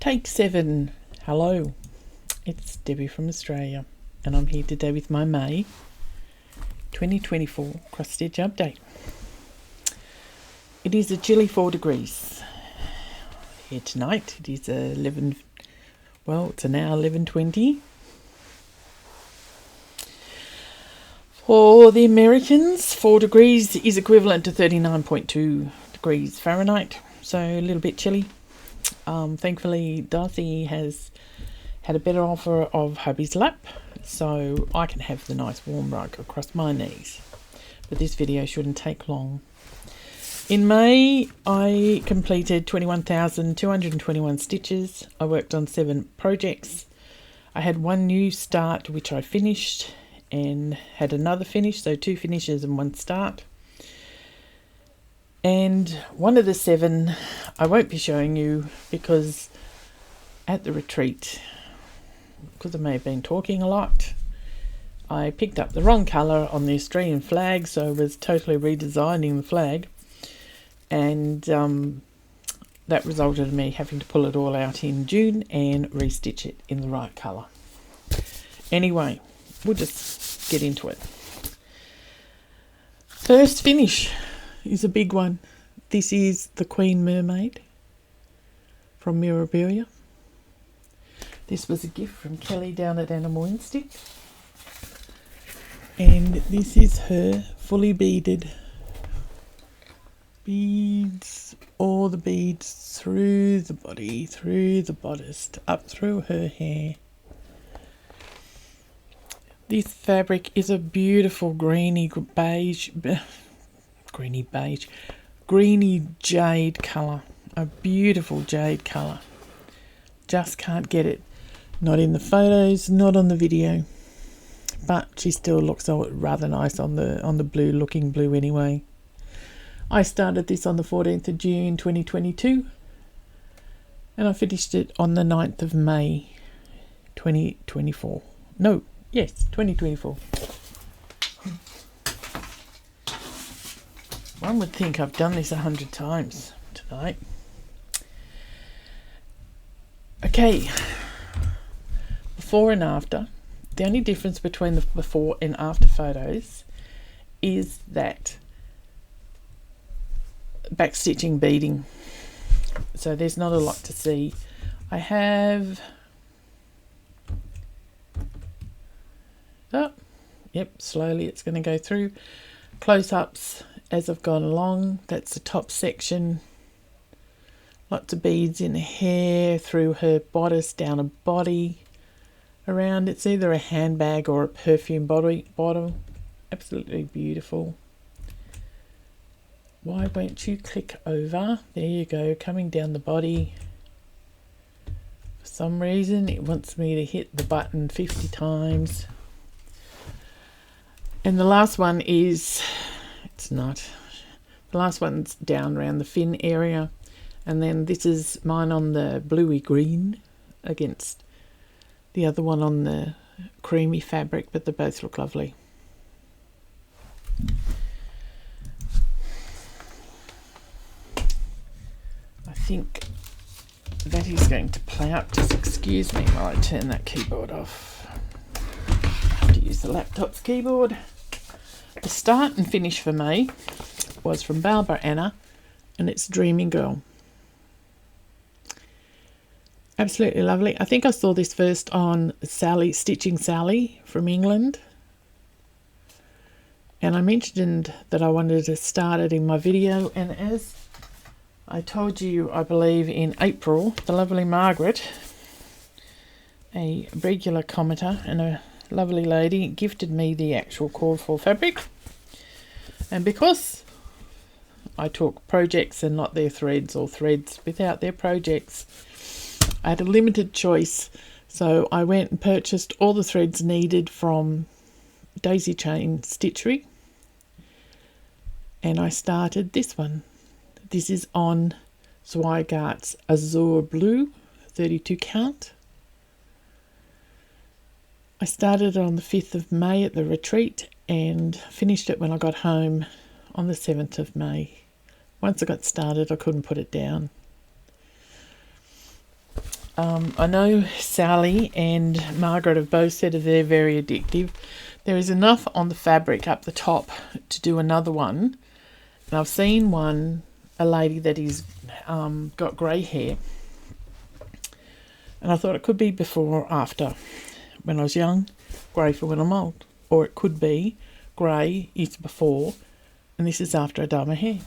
Take 7. Hello, it's Debbie from Australia, and I'm here today with my May 2024 cross stitch update. It is a chilly 4 degrees here tonight. It is 11. Well, it's now 11:20. For the Americans, 4 degrees is equivalent to 39.2 degrees Fahrenheit, so a little bit chilly. Thankfully, Darcy has had a better offer of hubby's lap, so I can have the nice warm rug across my knees. But this video shouldn't take long. In May, I completed 21,221 stitches. I worked on 7 projects. I had one new start, which I finished, and had another finish, so 2 finishes and 1 start. And one of the 7 I won't be showing you because at the retreat, because I may have been talking a lot, I picked up the wrong colour on the Australian flag, so I was totally redesigning the flag, and that resulted in me having to pull it all out in June and restitch it in the right colour. Anyway, we'll just get into it. First finish is a big one. This is the Queen Mermaid from Mirabilia. This was a gift from Kelly down at Animal Instinct, and this is her fully beaded beads, all the beads through the body, through the bodice, up through her hair. This fabric is a beautiful greeny jade colour, a beautiful jade colour. Just can't get it, not in the photos, not on the video, but she still looks rather nice on the blue, looking blue anyway. I started this on the 14th of June 2022, and I finished it on the 9th of May 2024. No, yes, 2024. One would think I've done this 100 times tonight. Okay, before and after. The only difference between the before and after photos is that backstitching beading. So there's not a lot to see. I have... Oh, yep, slowly it's going to go through. Close-ups as I've gone along. That's the top section. Lots of beads in the hair, through her bodice, down her body, around. It's either a handbag or a perfume bottle. Absolutely beautiful. Why won't you click over? There you go, coming down the body. For some reason it wants me to hit the button 50 times. And the last one is, it's not, the last one's down around the fin area. And then this is mine on the bluey green against the other one on the creamy fabric, but they both look lovely. I think that is going to play up. Just excuse me while I turn that keyboard off. I have to use the laptop's keyboard. The start and finish for May was from Barbara Anna, and it's Dreaming Girl. Absolutely lovely. I think I saw this first on Stitching Sally from England, and I mentioned that I wanted to start it in my video, and as I told you, I believe in April, the lovely Margaret, a regular commenter and a lovely lady, gifted me the actual called for fabric. And because I took projects and not their threads, or threads without their projects, I had a limited choice, so I went and purchased all the threads needed from Daisy Chain Stitchery, and I started this one. This is on Zweigert's Azure Blue, 32 count. I started it on the 5th of May at the retreat and finished it when I got home on the 7th of May. Once I got started, I couldn't put it down. I know Sally and Margaret have both said that they're very addictive. There is enough on the fabric up the top to do another one. And I've seen a lady that is got grey hair. And I thought it could be before or after. When I was young, grey for when I'm old. Or it could be grey is before and this is after I dye my hair.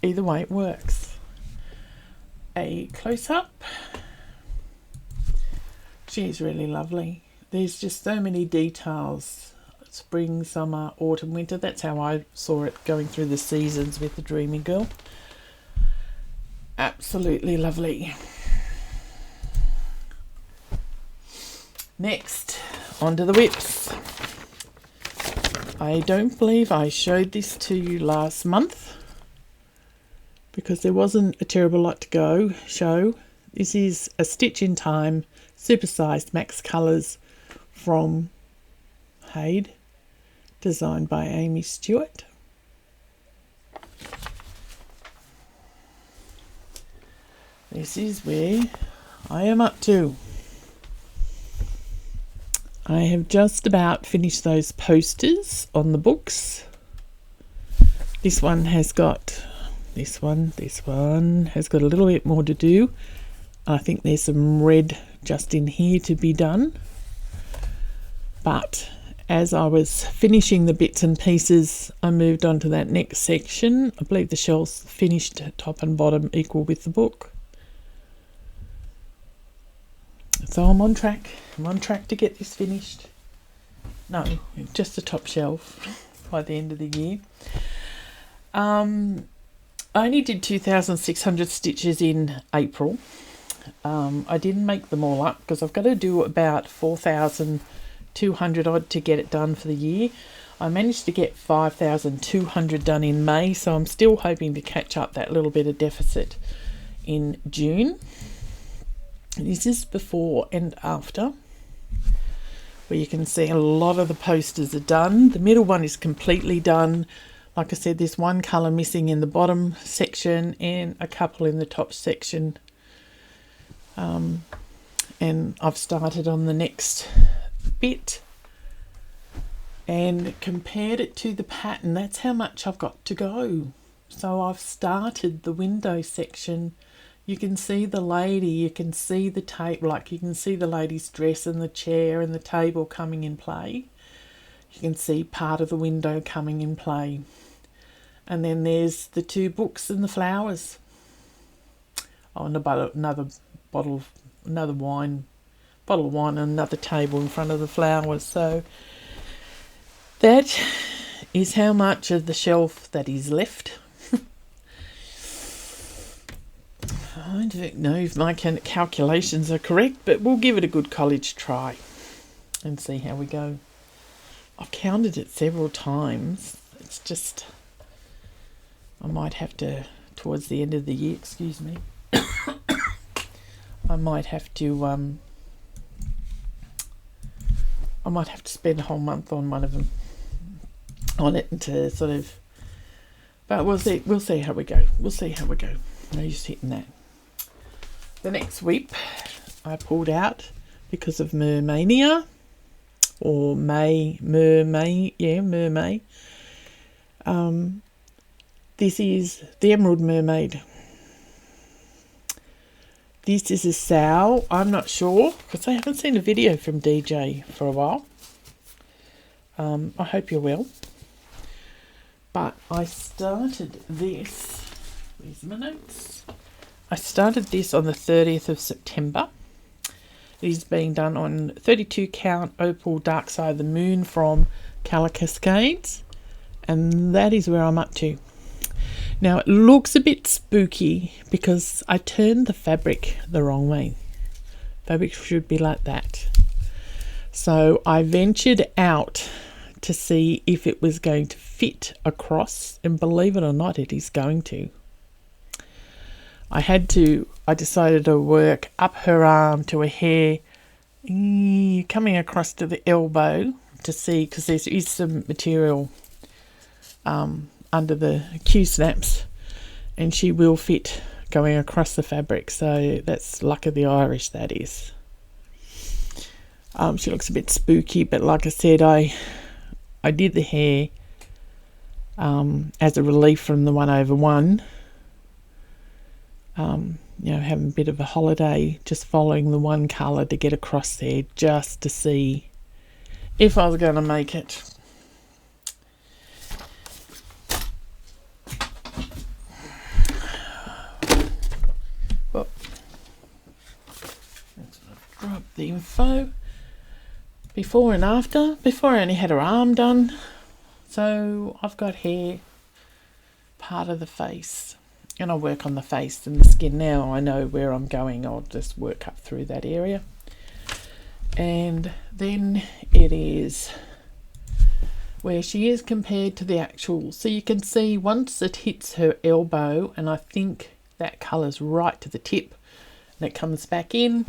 Either way it works. A close-up. She's really lovely. There's just so many details. Spring, summer, autumn, winter. That's how I saw it going through the seasons with the Dreaming Girl. Absolutely lovely. Next, onto the whips. I don't believe I showed this to you last month because there wasn't a terrible lot to show. This is a Stitch in Time supersized max colours from HAED, designed by Aimee Stewart. This is where I am up to. I have just about finished those posters on the books. This one has got this one has got a little bit more to do. I think there's some red just in here to be done. But as I was finishing the bits and pieces, I moved on to that next section. I believe the shells finished top and bottom equal with the book. So I'm on track. I'm on track to get this finished. No, just the top shelf by the end of the year. I only did 2,600 stitches in April. I didn't make them all up because I've got to do about 4,200 odd to get it done for the year. I managed to get 5,200 done in May, so I'm still hoping to catch up that little bit of deficit in June. This is before and after, where you can see a lot of the posters are done. The middle one is completely done. Like I said, there's one colour missing in the bottom section and a couple in the top section. And I've started on the next bit and compared it to the pattern. That's how much I've got to go. So I've started the window section. You can see the lady, you can see the table, like you can see the lady's dress and the chair and the table coming in play. You can see part of the window coming in play. And then there's the two books and the flowers. Oh, and another bottle of wine and another table in front of the flowers. So that is how much of the shelf that is left. I don't know if my calculations are correct, but we'll give it a good college try and see how we go. I've counted it several times. It's just, I might have to, towards the end of the year, excuse me, I might have to spend a whole month on one of them, on it, and to sort of, but we'll see how we go. We'll see how we go. No use hitting that. The next sweep I pulled out because of Mermania, or Mermaid. This is the Emerald Mermaid. This is a sow. I'm not sure because I haven't seen a video from DJ for a while. I hope you're well. But I started this. Where's my notes? I started this on the 30th of September. It is being done on 32 count Opal Dark Side of the Moon from Cascades, and that is where I'm up to. Now it looks a bit spooky because I turned the fabric the wrong way. Fabric should be like that. So I ventured out to see if it was going to fit across, and believe it or not, it is going to. I decided to work up her arm to a hair coming across to the elbow to see, because there is some material under the Q-snaps, and she will fit going across the fabric, so that's luck of the Irish, that is. She looks a bit spooky, but like I said, I did the hair as a relief from the 1/1. You know, having a bit of a holiday, just following the one colour to get across there, just to see if I was going to make it. Well, let's drop the info. Before and after. Before I only had her arm done. So I've got hair part of the face. And I work on the face and the skin now. I know where I'm going. I'll just work up through that area. And then it is where she is compared to the actual. So you can see once it hits her elbow, and I think that colour's right to the tip, and it comes back in,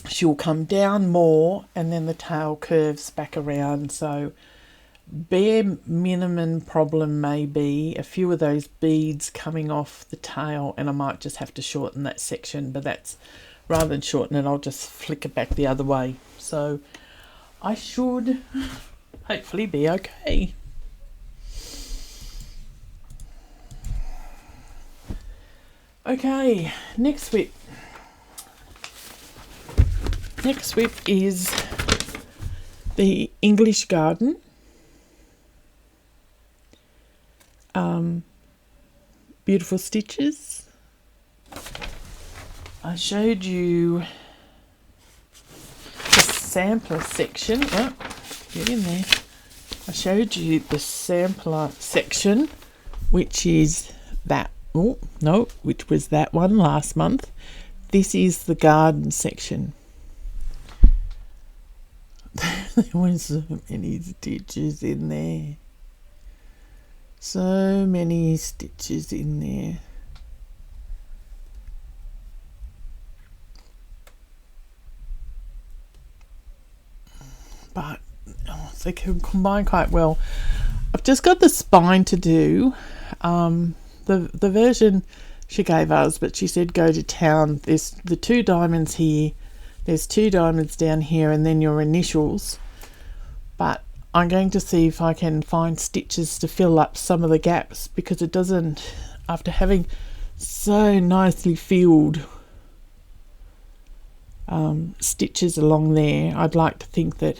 she'll come down more, and then the tail curves back around. So bare minimum problem may be a few of those beads coming off the tail, and I might just have to shorten that section, but that's, rather than shorten it, I'll just flick it back the other way. So I should hopefully be okay. Okay, next whip. Next whip is the English Garden. Beautiful stitches. I showed you the sampler section. Oh, get in there. I showed you the sampler section, which is that. Oh no, which was that one last month. This is the garden section. There was so many stitches in there. So many stitches in there. But they can combine quite well. I've just got the spine to do. The version she gave us, but she said go to town. There's the 2 diamonds here. There's 2 diamonds down here, and then your initials. But I'm going to see if I can find stitches to fill up some of the gaps, because it doesn't, after having so nicely filled stitches along there, I'd like to think that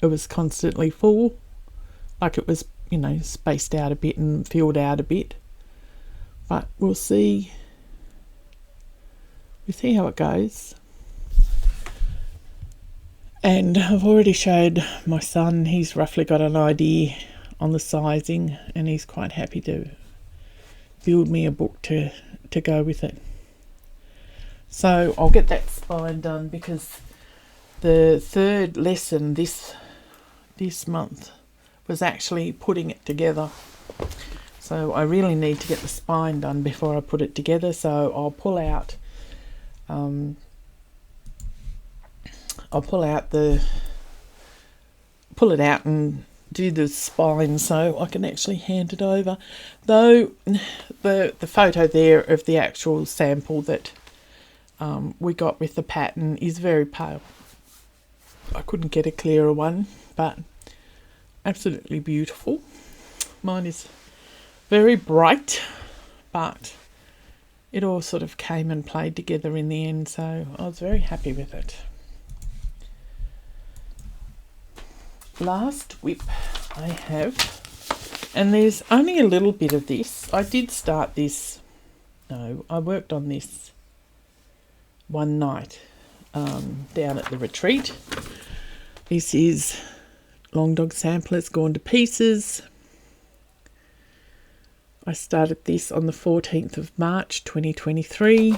it was constantly full, like it was, you know, spaced out a bit and filled out a bit. But we'll see. We'll see how it goes. And I've already showed my son, he's roughly got an idea on the sizing, and he's quite happy to build me a book to go with it. So I'll get that spine done, because the third lesson this month was actually putting it together. So I really need to get the spine done before I put it together. So I'll pull out pull it out and do the spine so I can actually hand it over. Though the photo there of the actual sample that we got with the pattern is very pale. I couldn't get a clearer one, but absolutely beautiful. Mine is very bright, but it all sort of came and played together in the end, so I was very happy with it. Last whip I have, and there's only a little bit of this. I did start this, no, I worked on this one night down at the retreat. This is Long Dog Sampler, it's gone to pieces. I started this on the 14th of March 2023.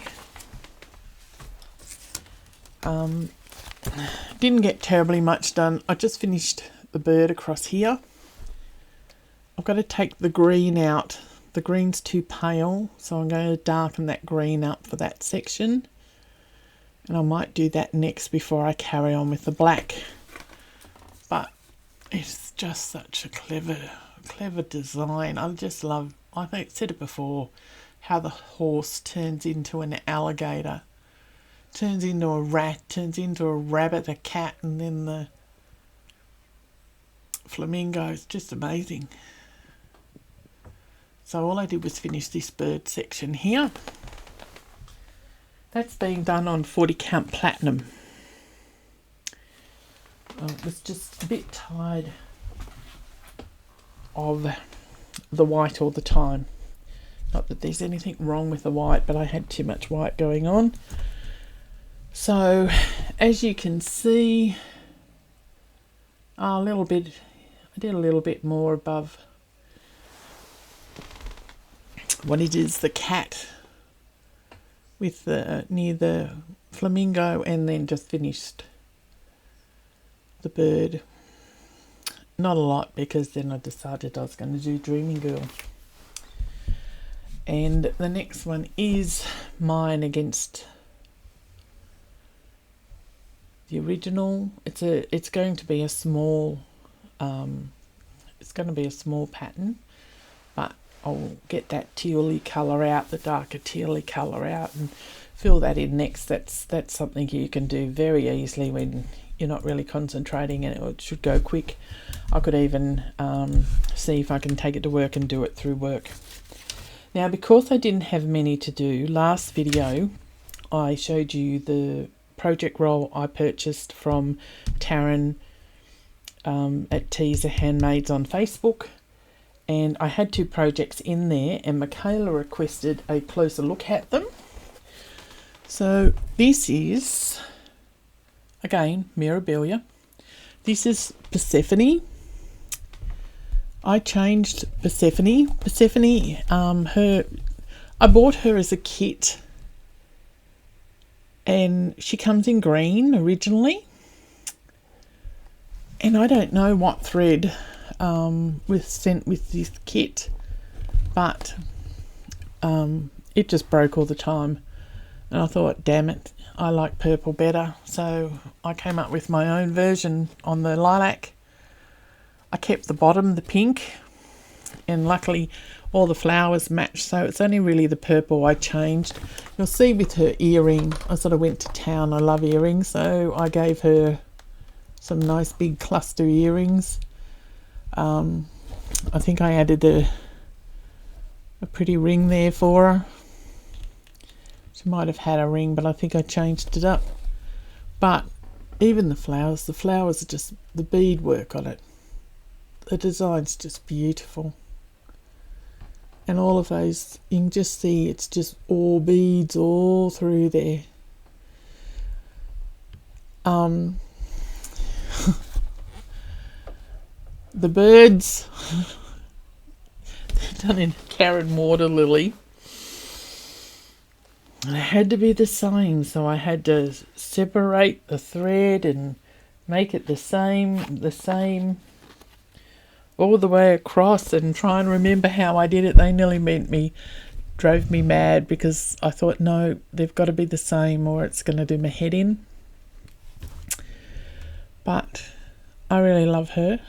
Didn't get terribly much done. I just finished the bird across here. I've got to take the green out. The green's too pale, so I'm going to darken that green up for that section. And I might do that next before I carry on with the black. But it's just such a clever design. I just love, I think I said it before, how the horse turns into an alligator, turns into a rat, turns into a rabbit, a cat, and then the flamingo. It's just amazing. So all I did was finish this bird section here. That's being done on 40 count platinum. I was just a bit tired of the white all the time. Not that there's anything wrong with the white, but I had too much white going on. So as you can see, I did a little bit more above what it is, the cat with the near the flamingo, and then just finished the bird. Not a lot, because then I decided I was going to do Dreaming Girl. And the next one is mine against the original. It's going to be a small pattern, but I'll get that tealy colour out, the darker tealy colour out, and fill that in next. That's something you can do very easily when you're not really concentrating, and it should go quick. I could even see if I can take it to work and do it through work. Now, because I didn't have many to do, last video I showed you the project roll I purchased from Taryn at T.Zir Handmades on Facebook. And I had 2 projects in there, and Michaela requested a closer look at them. So this is, again, Mirabilia. This is Persephone. I changed Persephone. Persephone, I bought her as a kit, and she comes in green originally. And I don't know what thread was sent with this kit, but it just broke all the time, and I thought, damn it, I like purple better. So I came up with my own version on the lilac. I kept the bottom the pink, and luckily all the flowers match, so it's only really the purple I changed. You'll see with her earring, I sort of went to town. I love earrings, so I gave her some nice big cluster earrings. I think I added a pretty ring there for her. She might have had a ring, but I think I changed it up. But even the flowers are just the bead work on it. The design's just beautiful. And all of those, you can just see it's just all beads all through there. The birds, they're done in Karen water lily. And it had to be the same, so I had to separate the thread and make it the same all the way across, and try and remember how I did it. They nearly drove me mad, because I thought, no, they've got to be the same or it's going to do my head in. But I really love her.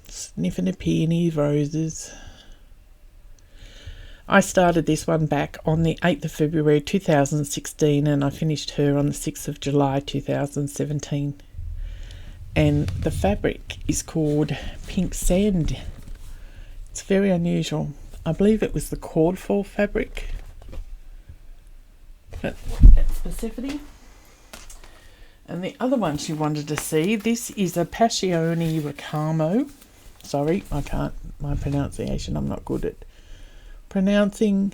Sniffing a peony roses. I started this one back on the 8th of February 2016, and I finished her on the 6th of July 2017. And the fabric is called Pink Sand. It's very unusual. I believe it was the cordfall fabric. But that's Persephone. And the other one she wanted to see, this is a Passione Ricamo. Sorry, my pronunciation, I'm not good at pronouncing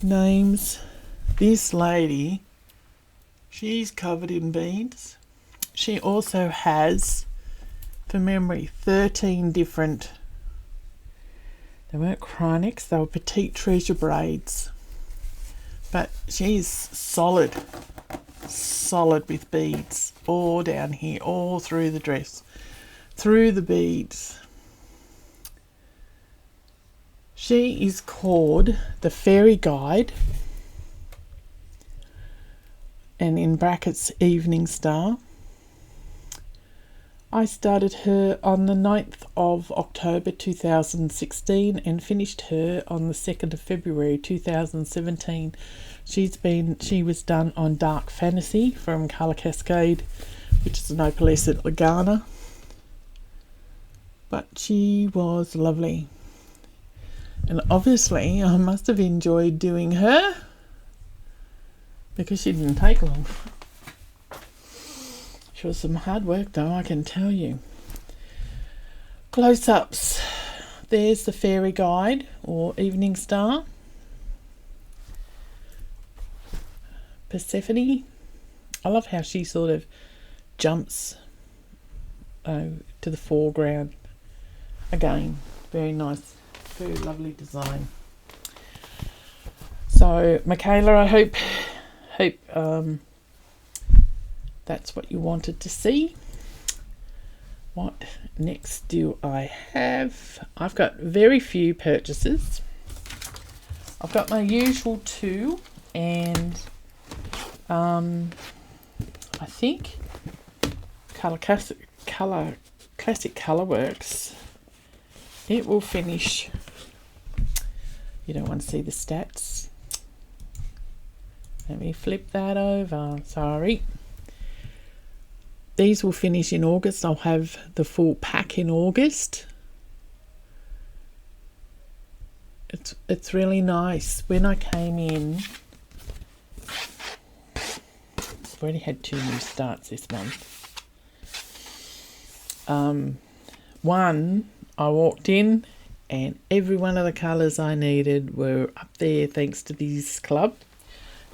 names. This lady, she's covered in beads. She also has, from memory, 13 different, they weren't chronics, they were petite treasure braids. But she's solid with beads all down here, all through the dress, through the beads. She is called the Fairy Guide, and in brackets Evening Star. I started her on the 9th of October 2016 and finished her on the 2nd of February 2017. She was done on Dark Fantasy from Colour Cascade, which is an opalescent Lagana. But she was lovely. And obviously I must have enjoyed doing her because she didn't take long. She was some hard work though, I can tell you. Close-ups. There's the Fairy Guide or Evening Star. Persephone. I love how she sort of jumps to the foreground. Again, very nice, very lovely design. So Michaela, I hope that's what you wanted to see. What next do I have? I've got very few purchases. I've got my usual two, and I think Classic Colourworks. It will finish. You don't want to see the stats. Let me flip that over. Sorry. These will finish in August. I'll have the full pack in August. It's really nice. When I came in, I've already had 2 new starts this month. One, I walked in and every one of the colours I needed were up there thanks to this club.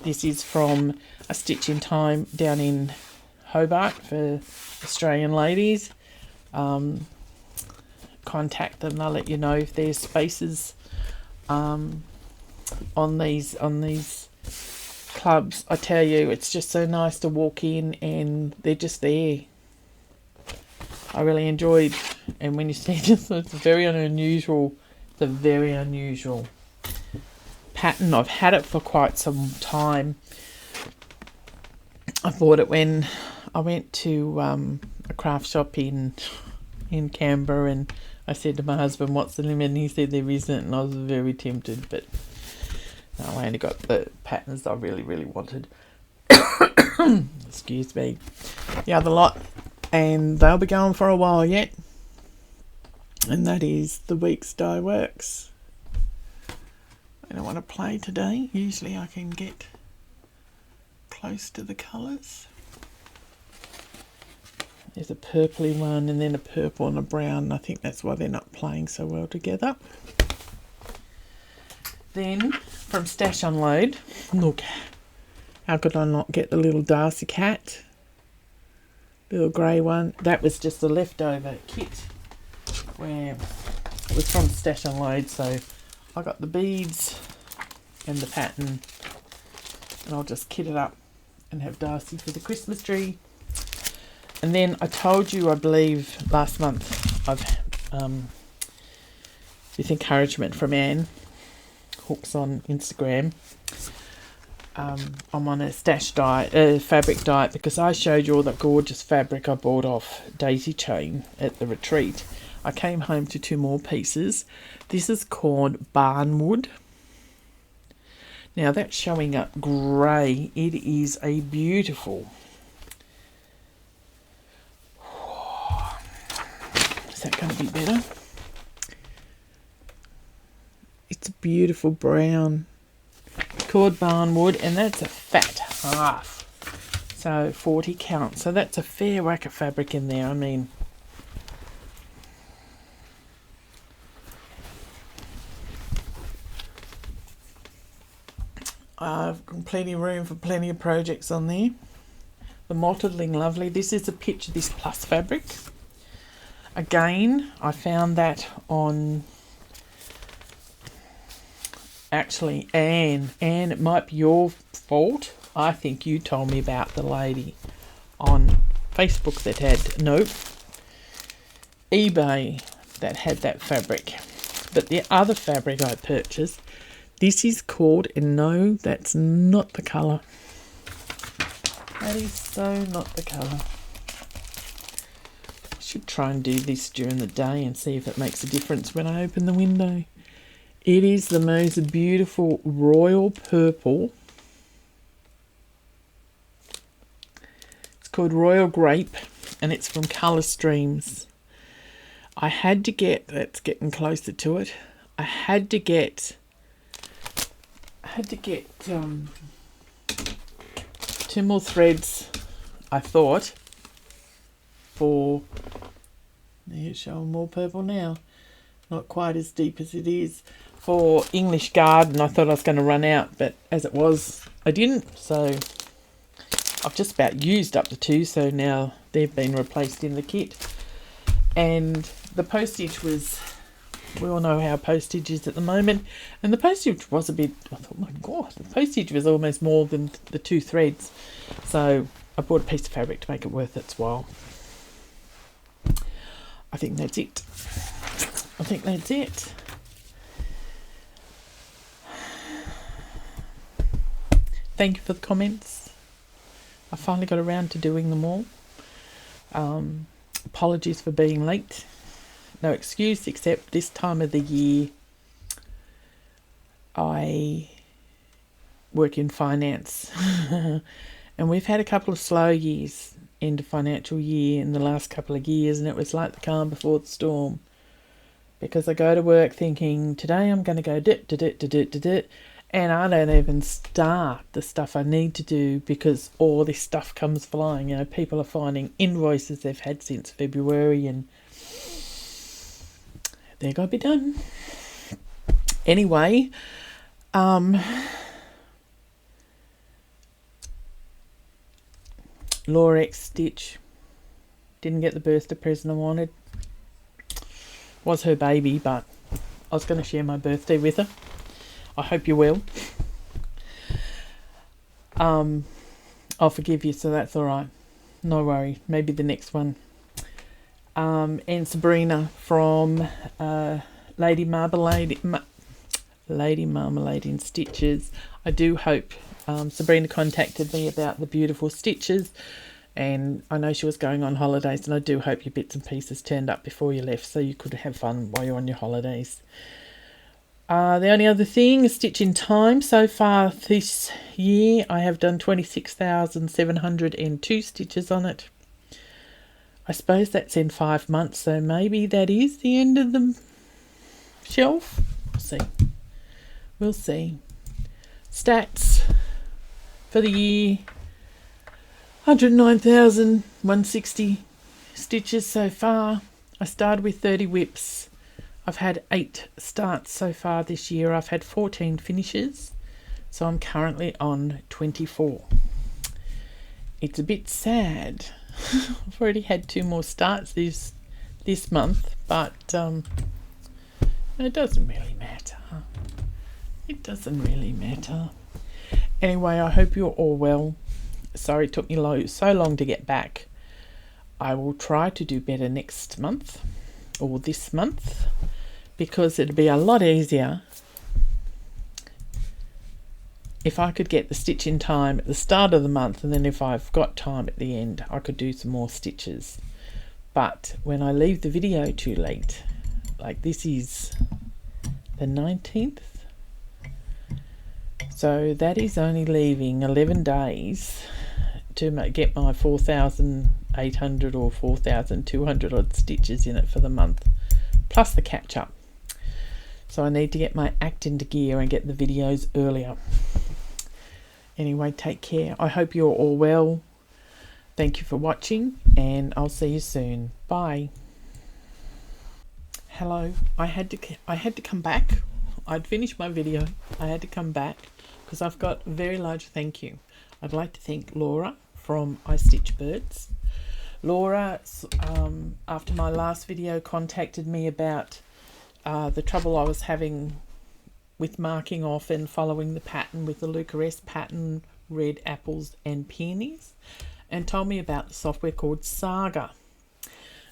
This is from A Stitch in Time down in Hobart for Australian ladies. Contact them, they'll let you know if there's spaces on these clubs. I tell you, it's just so nice to walk in and they're just there. I really enjoyed, and when you see this, it's very unusual. It's a very unusual pattern. I've had it for quite some time. I bought it when I went to a craft shop in Canberra, and I said to my husband, "What's the limit?" And he said there isn't, and I was very tempted, but no, I only got the patterns I really, really wanted. Excuse me. The other lot, and they'll be going for a while yet, and that is the Week's Dye Works. I don't want to play today. Usually I can get close to the colours. There's a purpley one and then a purple and a brown. I think that's why they're not playing so well together. Then from Stash Unload, look, how could I not get the little Darcy cat? Little grey one. That was just a leftover kit where it was from Stash Unload, so I got the beads and the pattern, and I'll just kit it up and have Darcy for the Christmas tree. And then I told you, I believe last month, I've with encouragement from Anne Hooks on Instagram, I'm on a stash diet, fabric diet, because I showed you all that gorgeous fabric I bought off Daisy Chain at the retreat. I came home to 2 more pieces. This is called Barnwood. Now that's showing up grey. It is a beautiful. Is that going to be better? It's a beautiful brown. Called Barnwood, and that's a fat half. So 40 count. So that's a fair whack of fabric in there. I mean, I've got plenty of room for plenty of projects on there. The mottling, lovely. This is a pitch of this plus fabric. Again, I found that on, actually, Anne, it might be your fault. I think you told me about the lady on Facebook that had, nope, eBay that had that fabric. But the other fabric I purchased, this is called, and no, that's not the colour. That is so not the colour. should try and do this during the day and see if it makes a difference when I open the window. It is the most beautiful royal purple. It's called Royal Grape, and it's from Colour Streams. I had to get, that's getting closer to it, I had to get 2 more threads, I thought, for, there, showing more purple now, not quite as deep as it is, for English Garden. I thought I was going to run out, but as it was, I didn't, so I've just about used up the 2, so now they've been replaced in the kit. And the postage was, we all know how postage is at the moment, and the postage was a bit, I thought, my God, the postage was almost more than the 2 threads, so I bought a piece of fabric to make it worth its while. I think that's it. I think that's it. Thank you for the comments. I finally got around to doing them all. Apologies for being late. No excuse, except this time of the year I work in finance and we've had a couple of slow years, end of financial year in the last couple of years, and it was like the calm before the storm, because I go to work thinking today I'm going to go dit, and I don't even start the stuff I need to do because all this stuff comes flying. You know, people are finding invoices they've had since February and they're got to be done. Anyway, Laura X Stitch didn't get the birthday present I wanted. Was her baby, but I was going to share my birthday with her. I hope you will. I'll forgive you, so that's all right. No worry. Maybe the next one. And Sabrina from Lady Marmalade in Stitches. I do hope, Sabrina contacted me about the beautiful stitches, and I know she was going on holidays, and I do hope your bits and pieces turned up before you left so you could have fun while you're on your holidays. The only other thing is Stitch in Time. So far this year I have done 26,702 stitches on it. I suppose that's in 5 months, so maybe that is the end of the shelf. We'll see. We'll see. Stats for the year: 109,160 stitches so far. I started with 30 whips. I've had 8 starts so far this year. I've had 14 finishes, so I'm currently on 24. It's a bit sad. I've already had 2 more starts this month, but it doesn't really matter. It doesn't really matter. Anyway, I hope you're all well. Sorry it took me so long to get back. I will try to do better next month, or this month, because it'd be a lot easier if I could get the stitch in time at the start of the month, and then if I've got time at the end I could do some more stitches. But when I leave the video too late, like this is the 19th, so that is only leaving 11 days to get my 4,800 or 4,200 odd stitches in it for the month, plus the catch up. So I need to get my act into gear and get the videos earlier. Anyway, take care. I hope you're all well. Thank you for watching, and I'll see you soon. Bye. Hello. I had to come back. I'd finished my video. I had to come back because I've got a very large thank you. I'd like to thank Laura from I Stitch Birds. Laura, after my last video, contacted me about the trouble I was having with marking off and following the pattern with the Lucaresse pattern, red apples and peonies, and told me about the software called Saga.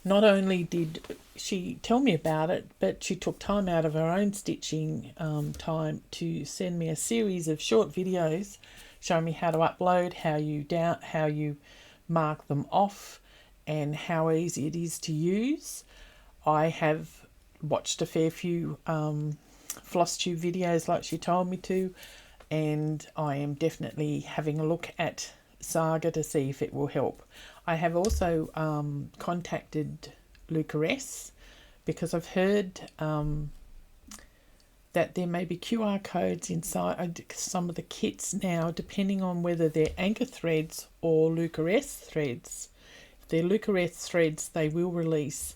Not only did she tell me about it, but she took time out of her own stitching time to send me a series of short videos showing me how to upload, how you mark them off, and how easy it is to use. I have watched a fair few Flosstube videos like she told me to, and I am definitely having a look at Saga to see if it will help. I have also contacted Lucaress because I've heard that there may be QR codes inside some of the kits now, depending on whether they're anchor threads or Lucaress threads. If they're Lucaress threads, they will release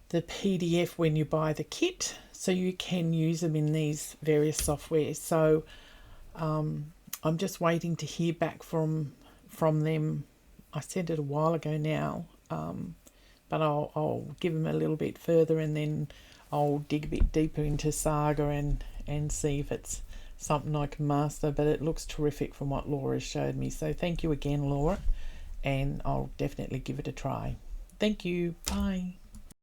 the PDF when you buy the kit, so you can use them in these various softwares. So I'm just waiting to hear back from them. I sent it a while ago now, but I'll give them a little bit further, and then I'll dig a bit deeper into Saga and see if it's something I can master. But it looks terrific from what Laura showed me. So thank you again, Laura, and I'll definitely give it a try. Thank you. Bye.